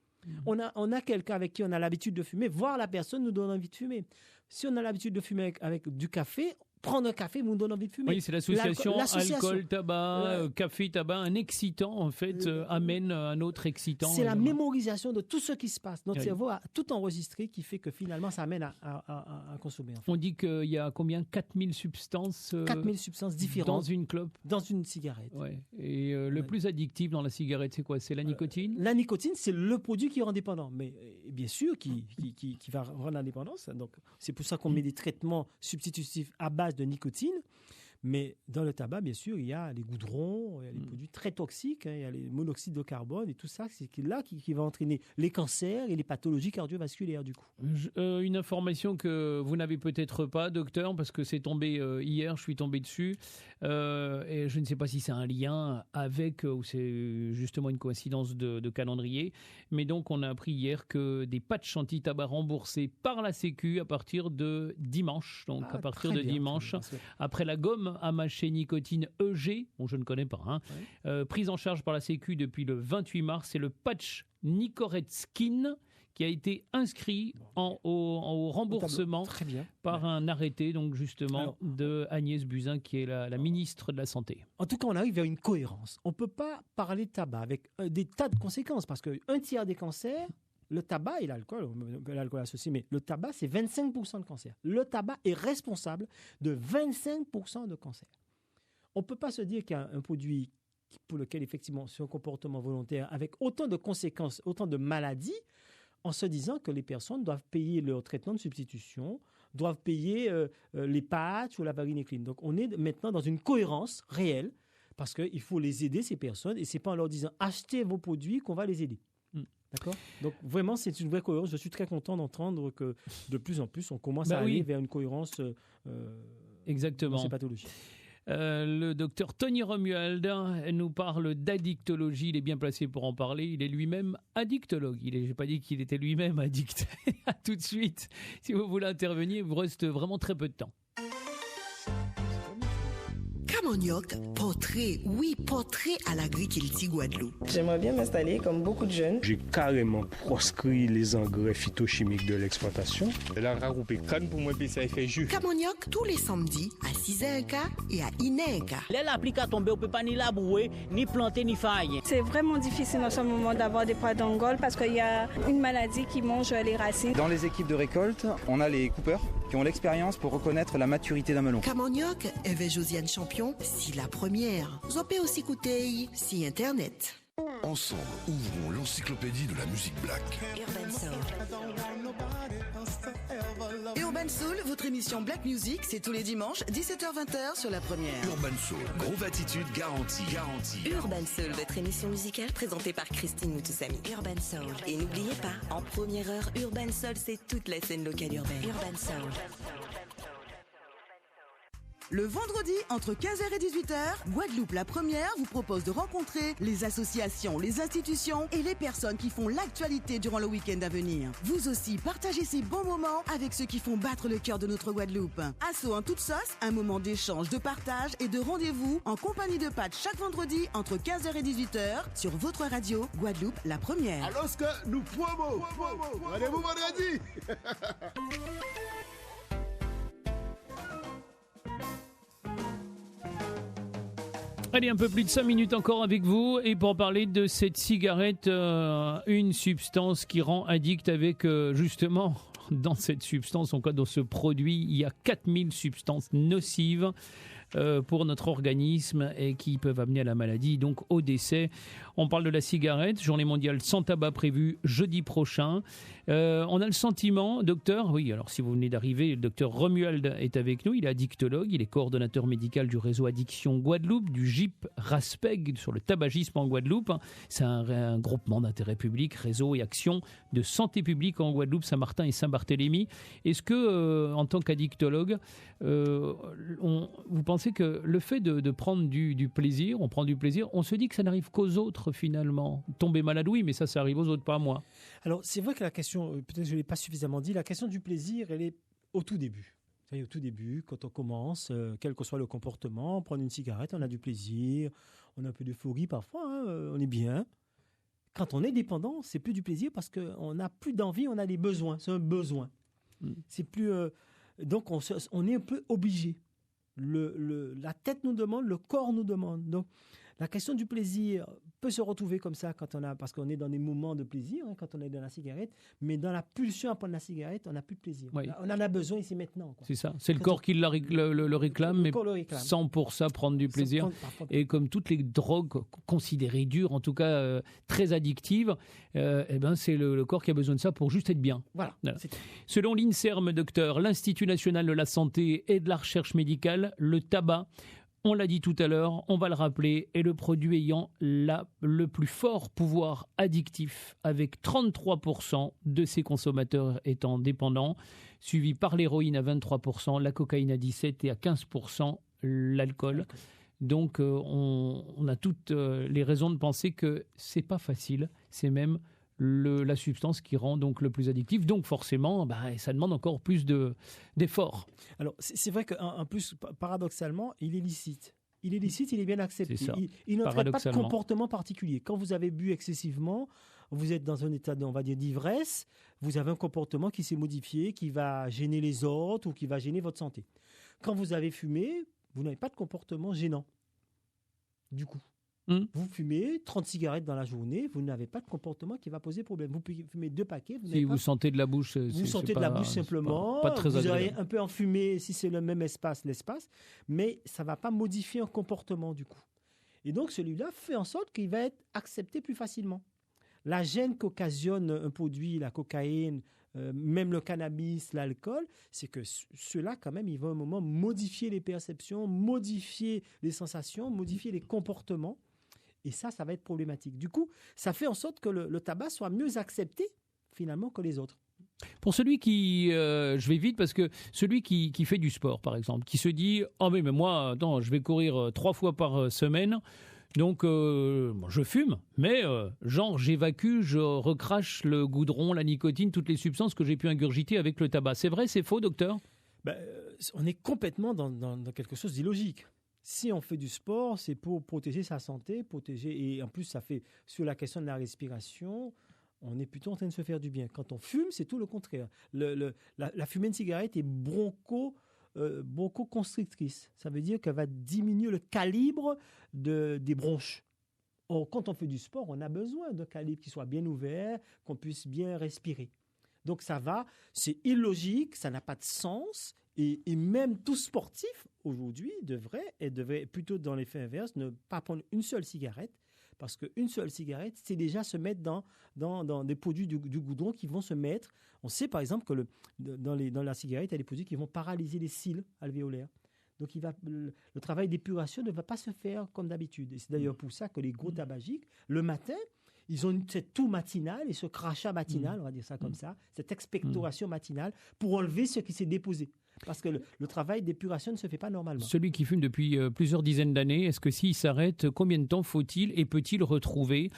On a quelqu'un avec qui on a l'habitude de fumer, voir la personne nous donne envie de fumer. Si on a l'habitude de fumer avec du café, prendre un café nous donne envie de fumer. Oui, c'est l'association alcool, tabac, café, tabac. Un excitant, en fait, amène un autre excitant. C'est la mémorisation de tout ce qui se passe. Notre cerveau a tout enregistré qui fait que finalement, ça amène à consommer. En fait. On dit qu'il y a combien? 4000 substances 4000 substances différentes. Dans une clope? Dans une cigarette. Ouais. Et le plus addictif dans la cigarette, c'est quoi? C'est la nicotine? La nicotine, c'est le produit qui rend dépendant. Mais bien sûr, qui va rendre la dépendance. Donc, c'est pour ça qu'on met des traitements substitutifs à base de nicotine. Mais dans le tabac, bien sûr, il y a les goudrons, il y a les produits très toxiques, il y a les monoxydes de carbone et tout ça, c'est là qui va entraîner les cancers et les pathologies cardiovasculaires du coup. Une information que vous n'avez peut-être pas, docteur, parce que c'est tombé hier, je suis tombé dessus, et je ne sais pas si c'est un lien avec, ou c'est justement une coïncidence de calendrier, mais donc on a appris hier que des patchs anti-tabac remboursés par la Sécu à partir de dimanche, donc à partir de dimanche, après la gomme à mâcher nicotine EG, bon, je ne connais pas, prise en charge par la Sécu depuis le 28 mars, c'est le patch Nicorette Skin qui a été inscrit au remboursement par un arrêté, donc justement, de Agnès Buzyn, qui est la ministre de la Santé. En tout cas, on arrive vers une cohérence. On ne peut pas parler de tabac avec des tas de conséquences, parce qu'un tiers des cancers, le tabac et l'alcool associé, mais le tabac, c'est 25% de cancer. Le tabac est responsable de 25% de cancer. On ne peut pas se dire qu'il y a un produit pour lequel, effectivement, c'est un comportement volontaire avec autant de conséquences, autant de maladies, en se disant que les personnes doivent payer leur traitement de substitution, doivent payer les patchs ou la varinécline. Donc, on est maintenant dans une cohérence réelle parce qu'il faut les aider, ces personnes, et ce n'est pas en leur disant « achetez vos produits » qu'on va les aider. D'accord ? Donc vraiment, c'est une vraie cohérence. Je suis très content d'entendre que de plus en plus, on commence à aller vers une cohérence exactement. dans ces pathologies. Le docteur Tony Romuald nous parle d'addictologie. Il est bien placé pour en parler. Il est lui-même addictologue. Je n'ai pas dit qu'il était lui-même addict. À tout de suite. Si vous voulez intervenir, il vous reste vraiment très peu de temps. Camoniok, portrait à l'agriculture Guadeloupe. J'aimerais bien m'installer comme beaucoup de jeunes. J'ai carrément proscrit les engrais phytochimiques de l'exploitation. Elle a regroupé canne pour moi puis ça fait jus. Camoniok tous les samedis à 6h15 et à 1h15. L'applique a tombé, on peut pas ni labourer, ni planter, ni faire rien. C'est vraiment difficile en ce moment d'avoir des poids d'Angole parce qu'il y a une maladie qui mange les racines. Dans les équipes de récolte, on a les coupeurs qui ont l'expérience pour reconnaître la maturité d'un melon. Camoniok, Eve Josiane Champion, si la première. Zopé aussi coûter si Internet. Ensemble, ouvrons l'encyclopédie de la musique black. Urban Soul. Urban Soul, votre émission Black Music, c'est tous les dimanches, 17h-20h sur la première. Urban Soul, groove attitude garantie. Urban Soul, votre émission musicale présentée par Christine Moutoussamy. Urban Soul. Et n'oubliez pas, en première heure, Urban Soul, c'est toute la scène locale urbaine. Urban Soul. Le vendredi, entre 15h et 18h, Guadeloupe la première vous propose de rencontrer les associations, les institutions et les personnes qui font l'actualité durant le week-end à venir. Vous aussi, partagez ces bons moments avec ceux qui font battre le cœur de notre Guadeloupe. Asso en toute sauce, un moment d'échange, de partage et de rendez-vous en compagnie de Pat chaque vendredi entre 15h et 18h sur votre radio Guadeloupe la première. Alors que nous promo. Rendez-vous vendredi. Allez, un peu plus de 5 minutes encore avec vous et pour parler de cette cigarette, une substance qui rend addict avec justement dans cette substance, en cas dans ce produit, il y a 4000 substances nocives pour notre organisme et qui peuvent amener à la maladie, donc au décès. On parle de la cigarette, journée mondiale sans tabac prévue jeudi prochain. On a le sentiment, docteur, oui, alors si vous venez d'arriver, le docteur Romuald est avec nous, il est addictologue, il est coordonnateur médical du réseau Addiction Guadeloupe, du GIP RASPEG sur le tabagisme en Guadeloupe. C'est un groupement d'intérêt public, réseau et action de santé publique en Guadeloupe, Saint-Martin et Saint-Barthélemy. Est-ce que, en tant qu'addictologue, vous pensez que le fait de prendre du plaisir, on prend du plaisir, on se dit que ça n'arrive qu'aux autres finalement. Tomber malade, oui, mais ça arrive aux autres, pas à moi. Alors, c'est vrai que la question, peut-être que je ne l'ai pas suffisamment dit, la question du plaisir, elle est au tout début. Vous savez, au tout début, quand on commence, quel que soit le comportement, prendre une cigarette, on a du plaisir, on a un peu d'euphorie parfois, hein, on est bien. Quand on est dépendant, c'est plus du plaisir parce qu'on n'a plus d'envie, on a des besoins. C'est un besoin. C'est plus, donc, on est un peu obligé. La tête nous demande, le corps nous demande. Donc, la question du plaisir peut se retrouver comme ça parce qu'on est dans des moments de plaisir, hein, quand on est dans la cigarette, mais dans la pulsion à prendre la cigarette, on n'a plus de plaisir. Oui. On en a besoin ici maintenant. Quoi. C'est ça, c'est le corps qui le réclame, mais sans pour ça prendre du plaisir. Et comme toutes les drogues considérées dures, en tout cas très addictives, c'est le corps qui a besoin de ça pour juste être bien. Voilà. Selon l'INSERM, docteur, l'Institut national de la santé et de la recherche médicale, le tabac, on l'a dit tout à l'heure, on va le rappeler, est le produit ayant le plus fort pouvoir addictif, avec 33% de ses consommateurs étant dépendants, suivi par l'héroïne à 23%, la cocaïne à 17% et à 15% l'alcool. Donc on a toutes les raisons de penser que c'est pas facile, c'est même la substance qui rend donc le plus addictif. Donc forcément, ça demande encore plus d'efforts. Alors c'est vrai qu'en plus, paradoxalement, il est licite. Il est licite, il est bien accepté. Il n'entraîne pas de comportement particulier. Quand vous avez bu excessivement, vous êtes dans un état, on va dire, d'ivresse, vous avez un comportement qui s'est modifié, qui va gêner les autres ou qui va gêner votre santé. Quand vous avez fumé, vous n'avez pas de comportement gênant. Du coup. Vous fumez 30 cigarettes dans la journée, vous n'avez pas de comportement qui va poser problème. Vous pouvez fumer 2 paquets. Vous sentez de la bouche. Vous sentez de la bouche simplement. Pas très vous agréable. aurez un peu enfumé si c'est le même l'espace, mais ça ne va pas modifier un comportement du coup. Et donc celui-là fait en sorte qu'il va être accepté plus facilement. La gêne qu'occasionne un produit, la cocaïne, même le cannabis, l'alcool, c'est que ceux-là, quand même, ils vont à un moment modifier les perceptions, modifier les sensations, modifier les comportements. Et ça va être problématique. Du coup, ça fait en sorte que le tabac soit mieux accepté, finalement, que les autres. Pour celui qui, je vais vite parce que celui qui fait du sport, par exemple, qui se dit « Ah mais moi, attends, je vais courir 3 fois par semaine, donc je fume, mais j'évacue, je recrache le goudron, la nicotine, toutes les substances que j'ai pu ingurgiter avec le tabac. » C'est vrai, c'est faux, docteur ? On est complètement dans quelque chose d'illogique. si on fait du sport, c'est pour protéger sa santé, et en plus, ça fait, sur la question de la respiration, on est plutôt en train de se faire du bien. Quand on fume, c'est tout le contraire. La fumée de cigarette est bronchoconstrictrice. Ça veut dire qu'elle va diminuer le calibre des bronches. Or, quand on fait du sport, on a besoin d'un calibre qui soit bien ouvert, qu'on puisse bien respirer. Donc ça va, c'est illogique, ça n'a pas de sens. Et même tout sportif, aujourd'hui, devrait plutôt dans l'effet inverse, ne pas prendre une seule cigarette, parce qu'une seule cigarette, c'est déjà se mettre dans des produits du goudron qui vont se mettre. On sait par exemple que dans la cigarette, il y a des produits qui vont paralyser les cils alvéolaires. Donc le travail d'épuration ne va pas se faire comme d'habitude. Et c'est d'ailleurs pour ça que les gros tabagiques, le matin, ils ont cette toux matinale et ce crachat matinal, on va dire ça comme ça, cette expectoration matinale pour enlever ce qui s'est déposé. Parce que le travail d'épuration ne se fait pas normalement. Celui qui fume depuis plusieurs dizaines d'années, est-ce que s'il s'arrête, combien de temps faut-il et peut-il retrouver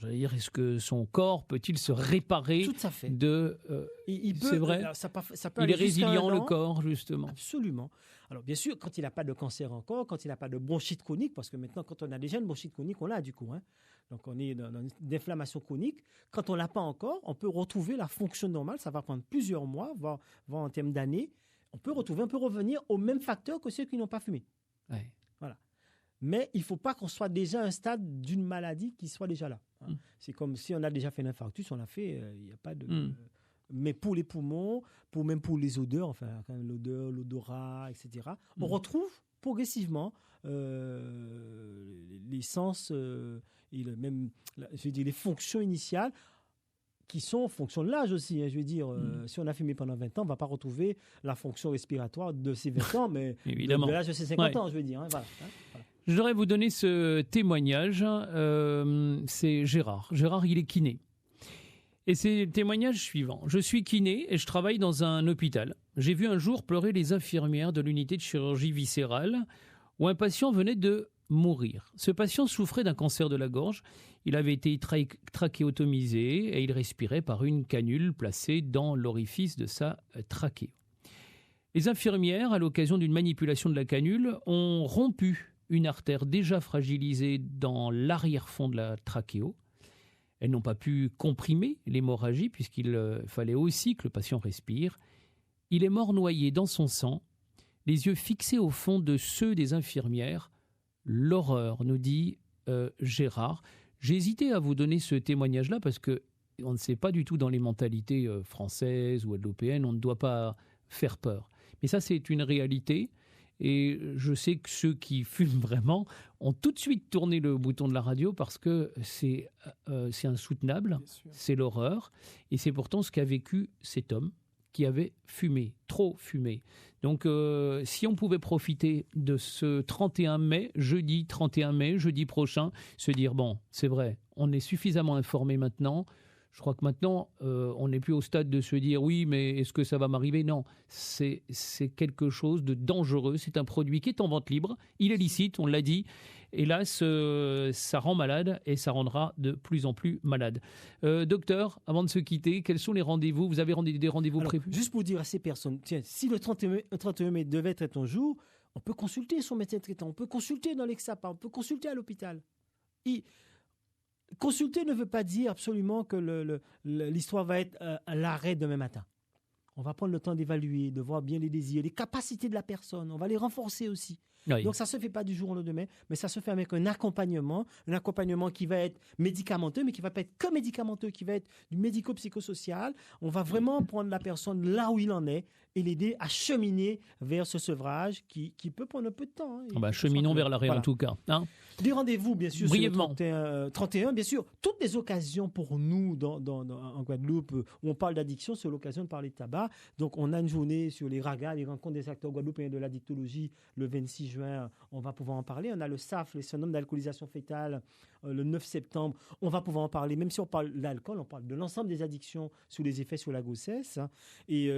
est-ce que son corps peut-il se réparer? Tout à fait. C'est vrai. Ça peut Il est aller jusqu'à résilient, un le an. corps, justement. Absolument. Alors, bien sûr, quand il n'a pas de cancer encore, quand il n'a pas de bronchite chronique, parce que maintenant, quand on a déjà une bronchite chronique, on l'a du coup. Donc, on est dans une inflammation chronique. Quand on ne l'a pas encore, on peut retrouver la fonction normale. Ça va prendre plusieurs mois, voire en termes d'années. On peut revenir aux mêmes facteurs que ceux qui n'ont pas fumé. Ouais. Voilà. Mais il ne faut pas qu'on soit déjà à un stade d'une maladie qui soit déjà là. C'est comme si on a déjà fait l'infarctus, on l'a fait, il n'y a pas de... mais pour les poumons, même pour les odeurs, enfin l'odeur, l'odorat, etc., on retrouve progressivement les sens et les fonctions initiales qui sont en fonction de l'âge aussi. Si on a fumé pendant 20 ans, on ne va pas retrouver la fonction respiratoire de ces 20 ans, mais évidemment. de l'âge de ces 50 ans, Voilà. Je voudrais vous donner ce témoignage. C'est Gérard. Gérard, il est kiné. Et c'est le témoignage suivant. Je suis kiné et je travaille dans un hôpital. J'ai vu un jour pleurer les infirmières de l'unité de chirurgie viscérale où un patient venait de mourir. Ce patient souffrait d'un cancer de la gorge. Il avait été trachéotomisé et il respirait par une canule placée dans l'orifice de sa trachée. Les infirmières, à l'occasion d'une manipulation de la canule, ont rompu une artère déjà fragilisée dans l'arrière-fond de la trachéo. Elles n'ont pas pu comprimer l'hémorragie puisqu'il fallait aussi que le patient respire. Il est mort noyé dans son sang, les yeux fixés au fond de ceux des infirmières. L'horreur, nous dit Gérard. J'ai hésité à vous donner ce témoignage-là parce qu'on ne sait pas du tout dans les mentalités françaises ou européennes, on ne doit pas faire peur. Mais ça, c'est une réalité. Et je sais que ceux qui fument vraiment ont tout de suite tourné le bouton de la radio parce que c'est insoutenable, c'est l'horreur. Et c'est pourtant ce qu'a vécu cet homme qui avait fumé, trop fumé. Donc si on pouvait profiter de ce 31 mai, jeudi prochain, se dire, bon, c'est vrai, on est suffisamment informé maintenant. Je crois que maintenant, on n'est plus au stade de se dire oui, mais est-ce que ça va m'arriver? Non, c'est quelque chose de dangereux. C'est un produit qui est en vente libre. Il est licite, on l'a dit. Hélas, ça rend malade et ça rendra de plus en plus malade. Docteur, avant de se quitter, quels sont les rendez-vous? Vous avez des rendez-vous prévus? Juste pour dire à ces personnes, tiens, si le 31 mai devait être ton jour, on peut consulter son médecin traitant, on peut consulter dans l'Exapa, on peut consulter à l'hôpital. Consulter ne veut pas dire absolument que l'histoire va être à l'arrêt demain matin. On va prendre le temps d'évaluer, de voir bien les désirs, les capacités de la personne. On va les renforcer aussi. Oui. Donc ça ne se fait pas du jour au lendemain, mais ça se fait avec un accompagnement qui va être médicamenteux, mais qui ne va pas être que médicamenteux, qui va être du médico-psychosocial. On va vraiment prendre la personne là où il en est et l'aider à cheminer vers ce sevrage qui peut prendre un peu de temps. Cheminons vers l'arrêt en tout cas. Des rendez-vous, bien sûr, brièvement. Sur le 31, bien sûr. Toutes les occasions pour nous en Guadeloupe où on parle d'addiction, c'est l'occasion de parler de tabac. Donc, on a une journée sur les RAGA, les rencontres des acteurs guadeloupéens de l'addictologie, le 26 juin. On va pouvoir en parler. On a le SAF, le syndrome d'alcoolisation fétale, le 9 septembre. On va pouvoir en parler. Même si on parle d'alcool, on parle de l'ensemble des addictions sous les effets sur la grossesse. Et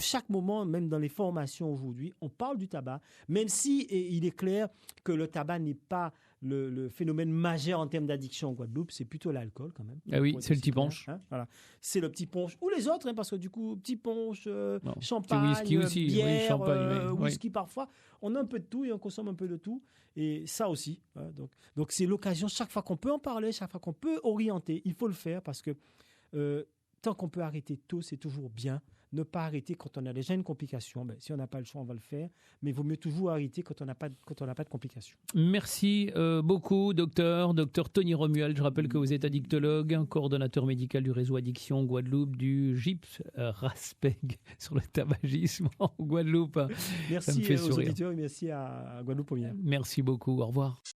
chaque moment, même dans les formations aujourd'hui, on parle du tabac, même si il est clair que le tabac n'est pas le phénomène majeur en termes d'addiction en Guadeloupe, c'est plutôt l'alcool quand même. Ah oui, c'est le petit punch. Voilà. C'est le petit punch. Ou les autres, parce que du coup, petit punch, champagne, whisky aussi, bière, oui, champagne, whisky parfois. On a un peu de tout et on consomme un peu de tout. Et ça aussi. Donc c'est l'occasion, chaque fois qu'on peut en parler, chaque fois qu'on peut orienter, il faut le faire parce que tant qu'on peut arrêter tôt, c'est toujours bien. Ne pas arrêter quand on a déjà une complication. Si on n'a pas le choix, on va le faire. Mais il vaut mieux toujours arrêter quand on n'a pas de complication. Merci beaucoup, docteur Tony Romuald. Je rappelle que vous êtes addictologue, coordonnateur médical du réseau Addiction Guadeloupe, du GIPS RASPEG sur le tabagisme en Guadeloupe. Merci aux auditeurs et merci à Guadeloupe Première. Merci beaucoup. Au revoir.